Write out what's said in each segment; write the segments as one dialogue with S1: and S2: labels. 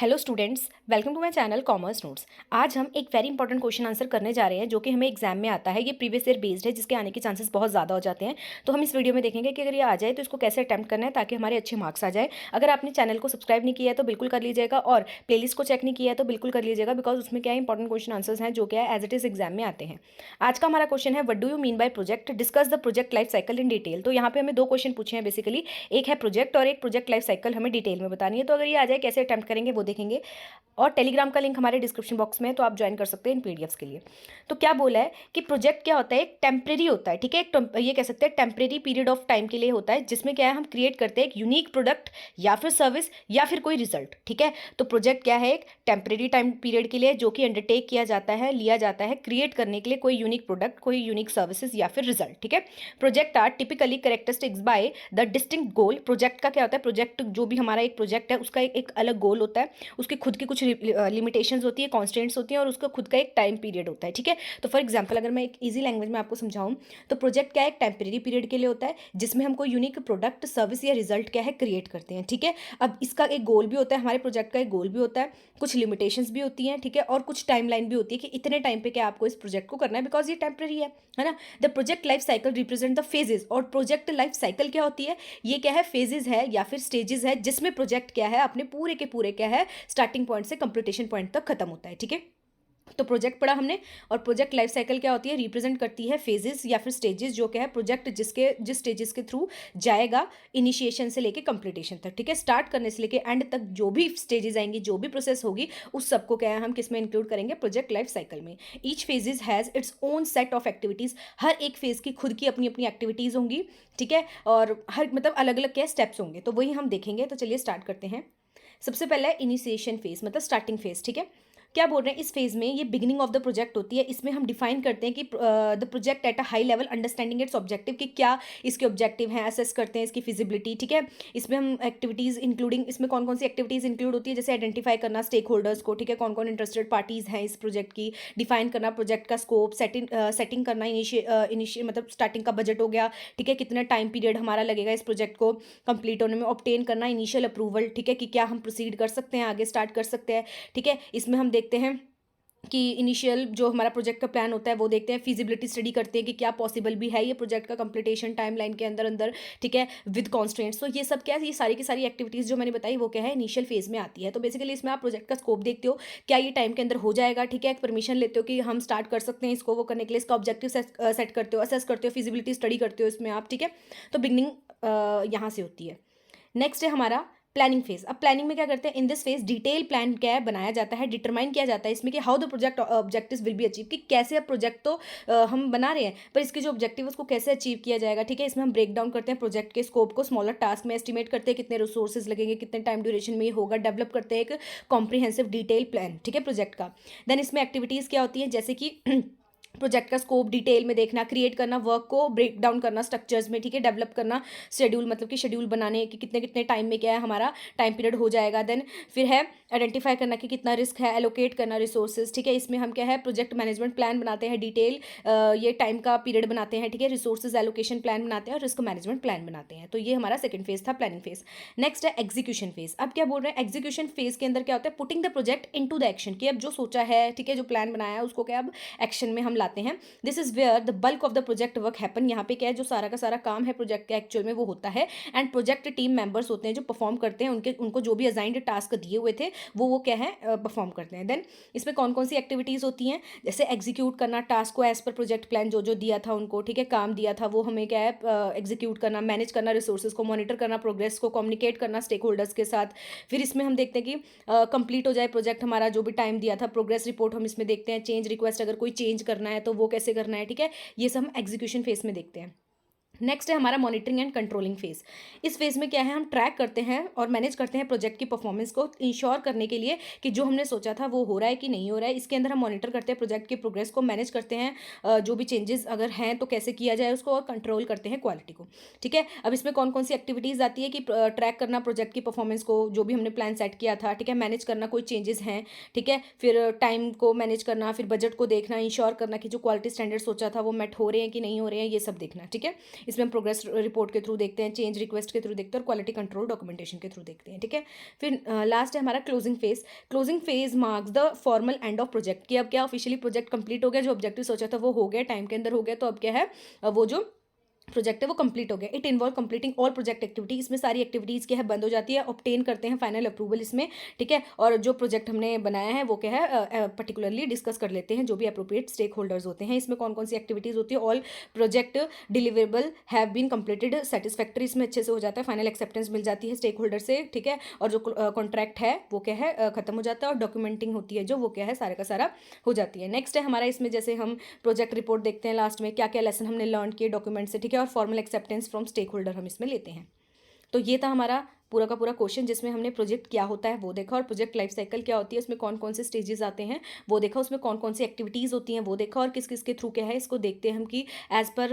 S1: Hello students, welcome to my channel commerce notes. आज हम एक वेरी इंपॉर्टेंट क्वेश्चन आंसर करने जा रहे हैं जो कि हमें एग्जाम में आता है। ये प्रीवियस ईयर बेस्ड है जिसके आने के चांसेस बहुत ज़्यादा हो जाते हैं। तो हम इस वीडियो में देखेंगे कि अगर ये आ जाए तो इसको कैसे अटैम्प्ट करना है ताकि हमारे अच्छे मार्क्स आ जाए। अगर आपने चैनल को सब्सक्राइब नहीं किया है तो बिल्कुल कर लीजिएगा और प्लेलिस्ट को चेक नहीं किया है तो बिल्कुल कर लीजिएगा, बिकॉज उसमें क्या इंपॉर्टेंट क्वेश्चन आंसर्स हैं जो क्या है एज इट इज एग्जाम में आते हैं। आज का हमारा क्वेश्चन है, what do you mean by project, discuss the project life cycle in detail. तो यहाँ पे हमें दो क्वेश्चन पूछे हैं बेसिकली, एक है प्रोजेक्ट और एक प्रोजेक्ट लाइफ साइकिल हमें डिटेल में बतानी है। तो अगर ये आ जाए कैसे अटैम्प्ट करेंगे वो देखेंगे। और टेलीग्राम का लिंक हमारे डिस्क्रिप्शन बॉक्स में है तो आप ज्वाइन कर सकते हैं इन पीडीएफ्स के लिए। तो क्या बोला है कि प्रोजेक्ट क्या होता है, एक टेम्परेरी होता है, ठीक है। ये कह सकते हैं टेम्परेरी पीरियड ऑफ टाइम के लिए होता है, जिसमें क्या है हम क्रिएट करते हैं एक यूनिक प्रोडक्ट या फिर सर्विस या फिर कोई रिजल्ट, ठीक है। तो प्रोजेक्ट क्या है, एक टेम्परेरी टाइम पीरियड के लिए जो कि अंडरटेक किया जाता है, लिया जाता है क्रिएट करने के लिए कोई यूनिक प्रोडक्ट, कोई यूनिक सर्विसेज या फिर रिजल्ट, ठीक है। Project are typically characteristics by the distinct goal. Project का क्या होता है, प्रोजेक्ट जो भी हमारा एक प्रोजेक्ट है उसका एक अलग गोल होता है, उसकी खुद की कुछ लिमिटेशंस होती है, कॉन्स्टेंट्स होती हैं और उसका खुद का एक टाइम पीरियड होता है, ठीक है। तो फॉर एग्जांपल अगर मैं एक इजी लैंग्वेज में आपको समझाऊं तो प्रोजेक्ट क्या है, एक टेम्परेरी पीरियड के लिए होता है जिसमें हम कोई यूनिक प्रोडक्ट, सर्विस या रिजल्ट क्या है क्रिएट करते हैं, ठीक है। अब इसका एक गोल भी होता है, हमारे प्रोजेक्ट का एक गोल भी होता है, कुछ लिमिटेशंस भी होती हैं, ठीक है, और कुछ टाइमलाइन भी होती है कि इतने टाइम पे क्या आपको इस प्रोजेक्ट को करना है, बिकॉज ये टेम्परेरी है ना। The project life cycle represent the phases. और प्रोजेक्ट लाइफ साइकिल क्या होती है, ये क्या है, फेजेस है या फिर स्टेजेस है जिसमें प्रोजेक्ट क्या है अपने पूरे के पूरे क्या है स्टार्टिंग पॉइंट से कंप्लीटेशन पॉइंट तक खत्म होता है, ठीक है। तो प्रोजेक्ट पढ़ा हमने। और प्रोजेक्ट लाइफ साइकिल क्या होती है, रिप्रेजेंट करती है फेजेस या फिर स्टेजेस, जो क्या है प्रोजेक्ट जिस स्टेजेस के थ्रू जाएगा इनिशिएशन से लेके कंप्लीटेशन तक, ठीक है। स्टार्ट करने से लेके एंड तक जो भी स्टेजेस आएंगी, जो भी प्रोसेस होगी, उस सबको क्या है हम किस में इंक्लूड करेंगे, प्रोजेक्ट लाइफ साइकिल में। Each phases has its own set of activities. हर एक फेज की खुद की अपनी अपनी एक्टिविटीज़ होंगी, ठीक है, और हर मतलब अलग अलग क्या स्टेप्स होंगे, तो वही हम देखेंगे। तो चलिए स्टार्ट करते हैं। सबसे पहला है इनिशिएशन फेज, मतलब स्टार्टिंग फेज, ठीक है। क्या बोल रहे हैं, इस फेज में ये बिगिनिंग ऑफ द प्रोजेक्ट होती है। इसमें हम डिफाइन करते हैं कि the project at a high level, understanding its objective, कि क्या इसके ऑब्जेक्टिव हैं, असेस करते हैं इसकी फिजिबिलिटी, ठीक है। इसमें हम एक्टिविटीज़ इंक्लूडिंग, इसमें कौन कौन सी एक्टिविटीज़ इंक्लूड होती है, जैसे आइडेंटिफाई करना स्टेक होल्डर्स को, ठीक है, कौन कौन इंटरेस्टेड पार्टीज़ हैं इस प्रोजेक्ट की, डिफाइन करना प्रोजेक्ट का स्कोप, सेटिंग करना, इनिशिए मतलब स्टार्टिंग का बजट हो गया, ठीक है, कितना टाइम पीरियड हमारा लगेगा इस प्रोजेक्ट को कंप्लीट होने में, ऑब्टेन करना इनिशियल अप्रूवल, ठीक है, कि क्या हम प्रोसीड कर सकते हैं, आगे स्टार्ट कर सकते हैं, ठीक है। इसमें हम देखते हैं कि इनिशियल जो हमारा प्रोजेक्ट का प्लान होता है वो देखते हैं, फिजिबिलिटी स्टडी करते हैं कि क्या पॉसिबल भी है ये प्रोजेक्ट का कंप्लीटेशन टाइमलाइन के अंदर अंदर, ठीक है, विद कॉन्स्ट्रेंट्स। तो ये सब क्या है, ये सारी की सारी एक्टिविटीज़ जो मैंने बताई वो क्या है, इनिशियल फेज में आती है। तो बेसिकली इसमें आप प्रोजेक्ट का स्कोप देखते हो, क्या ये टाइम के अंदर हो जाएगा, ठीक है, एक परमिशन लेते हो कि हम स्टार्ट कर सकते हैं इसको, वो करने के लिए इसका ऑब्जेक्टिव सेट करते हो, असेस करते हो, फिजिबिलिटी स्टडी करते हो इसमें आप, ठीक है। तो बिगनिंग यहाँ से होती है। नेक्स्ट है हमारा प्लानिंग फेज। अब प्लानिंग में क्या करते हैं, in this phase detail plan क्या है बनाया जाता है, डिटरमाइन किया जाता है इसमें कि how the project objectives will be achieve, कि कैसे अब प्रोजेक्ट तो हम बना रहे हैं पर इसके जो ऑब्जेक्टिव उसको कैसे अचीव किया जाएगा, ठीक है। इसमें हम ब्रेक डाउन करते हैं प्रोजेक्ट के स्कोप को, स्मॉलर टास्क में एस्टिमेट करते हैं कितने रिसोर्सेज लगेंगे, कितने टाइम ड्यूरेशन में ये होगा, डेवलप करते हैं एक कॉम्प्रिहेंसिव डिटेल प्लान, ठीक है, प्रोजेक्ट का। देन इसमें एक्टिविटीज़ क्या होती हैं, जैसे कि प्रोजेक्ट का स्कोप डिटेल में देखना, क्रिएट करना, वर्क को ब्रेक डाउन करना स्ट्रक्चर्स में, ठीक है, डेवलप करना शेड्यूल, मतलब कि शेड्यूल बनाने कि कितने कितने टाइम में क्या है हमारा टाइम पीरियड हो जाएगा। देन फिर है आइडेंटिफाई करना कि कितना रिस्क है, एलोकेट करना रिसोर्सेज, ठीक है। इसमें हम क्या है प्रोजेक्ट मैनेजमेंट प्लान बनाते हैं, डिटेल ये टाइम का पीरियड बनाते हैं, ठीक है, रिसोर्सेज एलोकेशन प्लान बनाते हैं और रिस्क मैनेजमेंट प्लान बनाते हैं। तो ये हमारा सेकंड फेज था, प्लानिंग फेज। नेक्स्ट है एग्जीक्यूशन फेज। अब क्या बोल रहे हैं, एग्जीक्यूशन फेज के अंदर क्या होता है, putting the project into the action, कि अब जो सोचा है, ठीक है, जो प्लान बनाया है उसको क्या अब एक्शन में हम लाते हैं। This is where the bulk of the project work happen. यहाँ पे क्या है, जो सारा का सारा काम है प्रोजेक्ट के एक्चुअल में वो होता है। एंड प्रोजेक्ट टीम मेंबर्स होते हैं जो परफॉर्म करते हैं, उनको जो भी असाइंड टास्क दिए हुए थे वो क्या है परफॉर्म करते हैं। देन इसमें कौन कौन सी एक्टिविटीज़ होती हैं, जैसे एग्जीक्यूट करना टास्क को एज पर प्रोजेक्ट प्लान, जो जो दिया था उनको, ठीक है, काम दिया था वो हमें क्या है एग्जीक्यूट करना, मैनेज करना रिसोर्सेज को, मॉनिटर करना प्रोग्रेस को, कम्युनिकेट करना स्टेक होल्डर्स के साथ। फिर इसमें हम देखते हैं कि कंप्लीट हो जाए प्रोजेक्ट हमारा, जो भी टाइम दिया था, प्रोग्रेस रिपोर्ट हम इसमें देखते हैं, चेंज रिक्वेस्ट अगर कोई चेंज करना है तो वो कैसे करना है, ठीक है। ये सब हम एग्जीक्यूशन फेज में देखते हैं। नेक्स्ट है हमारा मॉनिटरिंग एंड कंट्रोलिंग फेज। इस फेज में क्या है, हम ट्रैक करते हैं और मैनेज करते हैं प्रोजेक्ट की परफॉर्मेंस को, इंश्योर करने के लिए कि जो हमने सोचा था वो हो रहा है कि नहीं हो रहा है। इसके अंदर हम मॉनिटर करते हैं प्रोजेक्ट की प्रोग्रेस को, मैनेज करते हैं जो भी चेंजेस अगर हैं तो कैसे किया जाए उसको, और कंट्रोल करते हैं क्वालिटी को, ठीक है। अब इसमें कौन कौन सी एक्टिविटीज़ आती है कि ट्रैक करना प्रोजेक्ट की परफॉर्मेंस को, जो भी हमने प्लान सेट किया था, ठीक है, मैनेज करना कोई चेंजेस हैं, ठीक है, फिर टाइम को मैनेज करना, फिर बजट को देखना, इंश्योर करना कि जो क्वालिटी स्टैंडर्ड सोचा था वो मेट हो रहे हैं कि नहीं हो रहे हैं, ये सब देखना, ठीक है। इसमें हम प्रोग्रेस रिपोर्ट के थ्रू देखते हैं, चेंज रिक्वेस्ट के थ्रू देखते हैं और क्वालिटी कंट्रोल डॉक्यूमेंटेशन के थ्रू देखते हैं, ठीक है। फिर लास्ट है हमारा closing phase. Closing phase marks the formal end of project, कि अब क्या ऑफिशियली प्रोजेक्ट कंप्लीट हो गया, जो ऑब्जेक्टिव सोचा था वो हो गया, टाइम के अंदर हो गया, तो अब क्या है वो जो प्रोजेक्ट है वो कंप्लीट हो गया। It involve completing all project activity, इसमें सारी एक्टिविटीज़ क्या है बंद हो जाती है, ऑब्टेन करते हैं फाइनल अप्रूवल इसमें, ठीक है। और जो प्रोजेक्ट हमने बनाया है वो क्या है पर्टिकुलरली डिस्कस कर लेते हैं जो भी अप्रोप्रिएट स्टेक होल्डर्स होते हैं। इसमें कौन कौन सी एक्टिविटीज़ होती है, all project deliverable have been completed satisfactory, इसमें अच्छे से हो जाता है, फाइनल एक्सेप्टेंस मिल जाती है स्टेक होल्डर से, ठीक है। और जो कॉन्ट्रैक्ट है वो क्या है खत्म हो जाता है, और डॉक्यूमेंटिंग होती है जो वो क्या है सारा का सारा हो जाती है। नेक्स्ट है हमारा इसमें जैसे हम प्रोजेक्ट रिपोर्ट देखते हैं लास्ट में क्या क्या लेसन हमने लर्न किए डॉक्यूमेंट से, ठीक है। और formal acceptance from stakeholder हम इसमें लेते हैं। तो ये था हमारा पूरा का पूरा क्वेश्चन जिसमें हमने प्रोजेक्ट क्या होता है वो देखा, और प्रोजेक्ट लाइफ साइकिल क्या होती है, उसमें कौन कौन से स्टेजेस आते हैं वो देखा, उसमें कौन कौन सी एक्टिविटीज़ होती हैं वो देखा, और किस किस के थ्रू क्या है इसको देखते हैं हम कि एज पर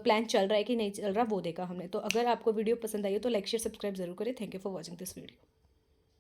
S1: प्लान चल रहा है कि नहीं चल रहा वो देखा हमने। तो अगर आपको वीडियो पसंद आई हो तो लाइक शेयर सब्सक्राइब जरूर करें। Thank you for watching this video.